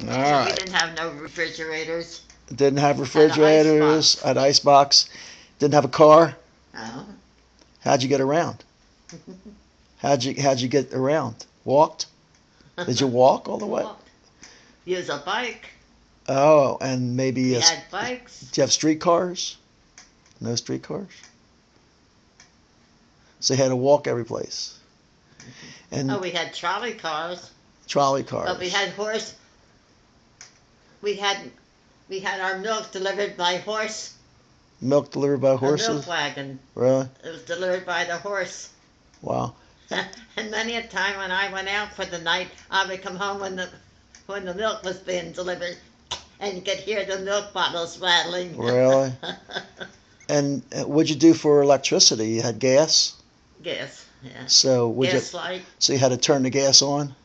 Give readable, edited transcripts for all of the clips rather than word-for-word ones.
All So we right. didn't have no refrigerators. Didn't have Had an ice refrigerators. box. Had ice box. Didn't have a car. Oh. How'd you get around? How'd you get around? Walked? Did you walk all the way? Walked. Use a bike. Oh, and maybe We a, had bikes. do you have streetcars? No streetcars. So you had to walk every place. And Oh, we had trolley cars, trolley but we cars. had horse. We had we had our milk delivered by horse. Milk delivered by A milk horses? wagon. Really? It was delivered by the horse. Wow. And many a time when I went out for the night, I would come home when the milk was being delivered, and you could hear the milk bottles rattling. Really? And what'd you do for electricity? You had gas? Gas, yeah. So Gas light, so you had to turn the gas on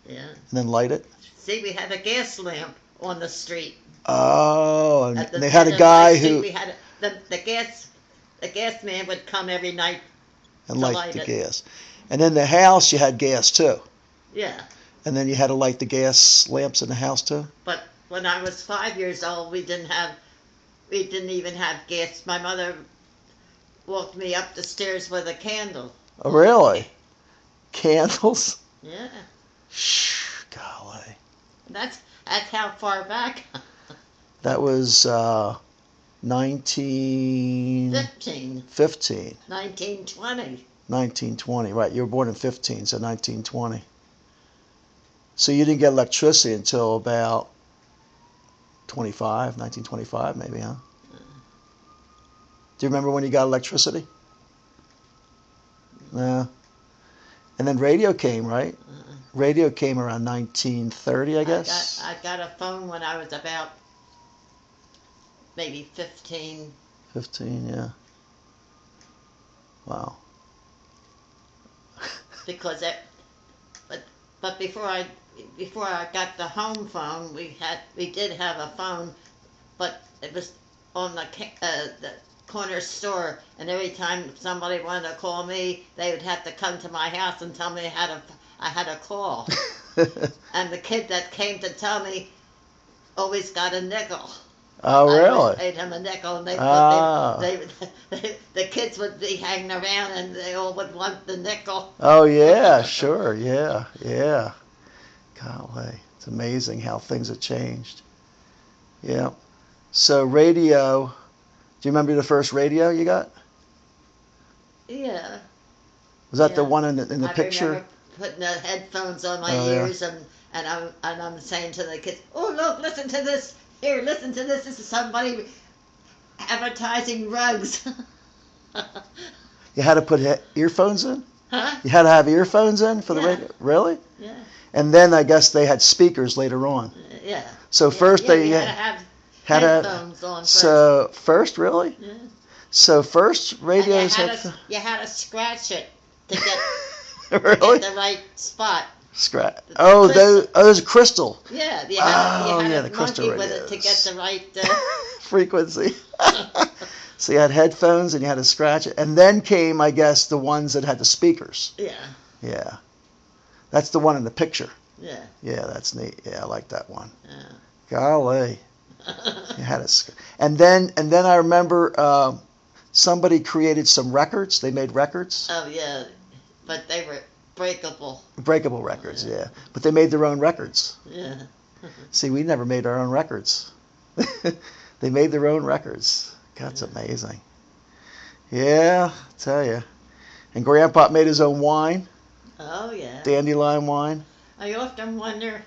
yeah. and then light it? See, we had a gas lamp on the street. Oh, and At the they had a end of guy my street, who we had the gas man would come every night and to light light the it. gas. And in the house you had gas too. Yeah, And then you had to light the gas lamps in the house too? but when I was 5 years old, we didn't even have gas. My mother walked me up the stairs with a candle. Oh, really? Candles? Yeah, Shh, golly. that's how far back. That was 1915. 15, 1920. 1920. Right, you were born in 15, so 1920. So you didn't get electricity until about 1925 maybe, huh? Do you remember when you got electricity? No. And then radio came, right? Radio came around 1930, I guess. I got a phone when I was about maybe 15. 15, yeah. Wow. Because but before I got the home phone, we did have a phone, but it was on the corner store, and every time somebody wanted to call me, they would have to come to my house and tell me I had a call. And the kid that came to tell me always got a nickel. Oh, I always really? paid him a nickel, and Ah. the kids would be hanging around, and they all would want the nickel. Oh, yeah, sure. Yeah, yeah. Golly, it's amazing how things have changed. Yeah. So radio, do you remember the first radio you got? Yeah. Was that the Yeah. one in the I picture? remember putting the headphones on my Oh, yeah. ears, and I'm saying to the kids, "Oh, look, listen to this. Here, listen to this. This is somebody advertising rugs." You had to put earphones in? Huh? You had to have earphones in for the Yeah. radio? Really? Yeah. And then I guess they had speakers later on. Yeah. So first yeah, they you had to have had a headphones on first. so first really? Yeah. So first And radios had you had to scratch it to get really the right spot. scratch. The Oh, crystal. there's a crystal Yeah, you Oh, had yeah, to the crystal monkey with it to radios. get the right. frequency. So you had headphones and you had to scratch it, and then came, I guess, the ones that had the speakers. Yeah. Yeah, that's the one in the picture. Yeah. Yeah, that's neat. Yeah, I like that one. Yeah. Golly, you had a, and then I remember somebody created some records. They made records, Oh yeah, but they were breakable. breakable records. Yeah, but they made their own records. Yeah. See, we never made our own records. They made their own records. That's amazing. Yeah, I tell you. And Grandpa made his own wine, Oh yeah. dandelion wine. I often wonder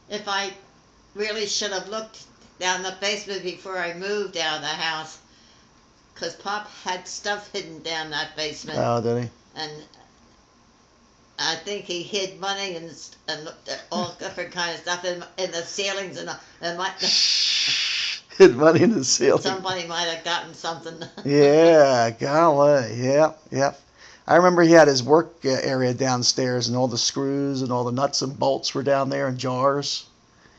if I really should have looked down the basement before I moved out of the house, because Pop had stuff hidden down that basement, Oh, did he? and I think he hid money and all different kind of stuff in the ceilings, and Hid money in the ceiling. somebody might have gotten something. Yeah, golly. Yep, yep. I remember he had his work area downstairs, and all the screws and all the nuts and bolts were down there in jars.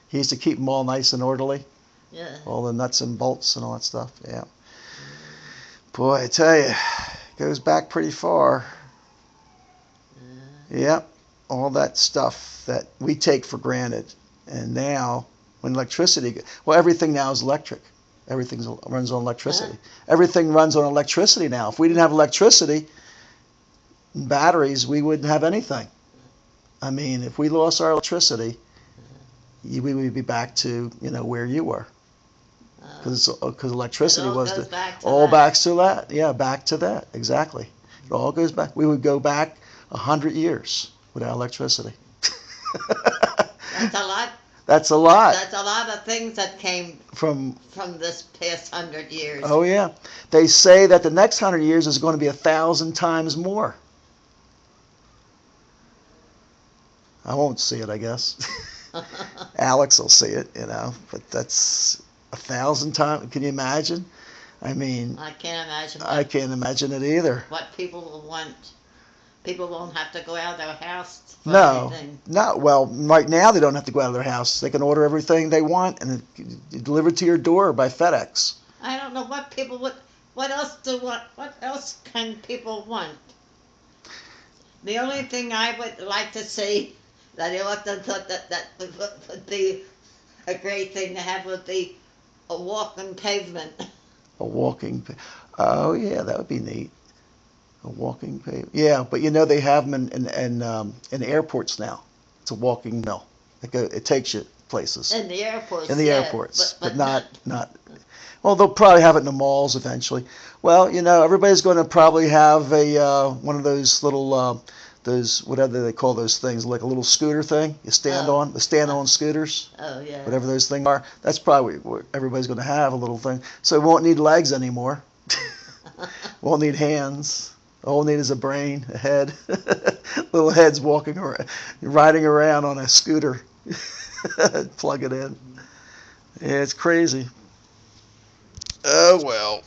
He used to keep them all nice and orderly, Yeah. all the nuts and bolts and all that stuff. Yeah. Boy, I tell you, it goes back pretty far. Yep, all that stuff that we take for granted And now, when electricity, well, everything now is electric. Everything runs on electricity. Everything runs on electricity now. If we didn't have electricity and batteries, we wouldn't have anything. I mean, if we lost our electricity, we would be back to where you were, because electricity was back to that. Yeah, back to that, exactly. It all goes back. We would go back 100 years without electricity. That's a lot. That's a lot. That's a lot of things that came from this past 100 years. Oh yeah, they say that the next 100 years is going to be 1,000 times more. I won't see it, I guess. Alex will see it, but that's 1,000 times. Can you imagine? I mean, I can't imagine. I can't imagine it either. What people will want. People won't have to go out of their house for anything. No. Well, right now they don't have to go out of their house. They can order everything they want and it's delivered to your door by FedEx. I don't know what people would. What else can people want? The only thing I would like to see that they ought to put that would be a great thing to have would be a walking pavement. A walking. Oh yeah, that would be neat. A walking pavement. Yeah, but they have them in airports now. It's a walking mill. It takes you places. In the airports. In the airports, but not. Well, they'll probably have it in the malls eventually. Well, everybody's going to probably have a one of those little those whatever they call those things, like a little scooter thing you stand on, the stand-on scooters. Oh yeah. Whatever those things are. That's probably what everybody's going to have, a little thing. So it won't need legs anymore. Won't need hands. All we need is a brain, a head. Little heads walking around, riding around on a scooter. Plug it in. Yeah, it's crazy. Oh well.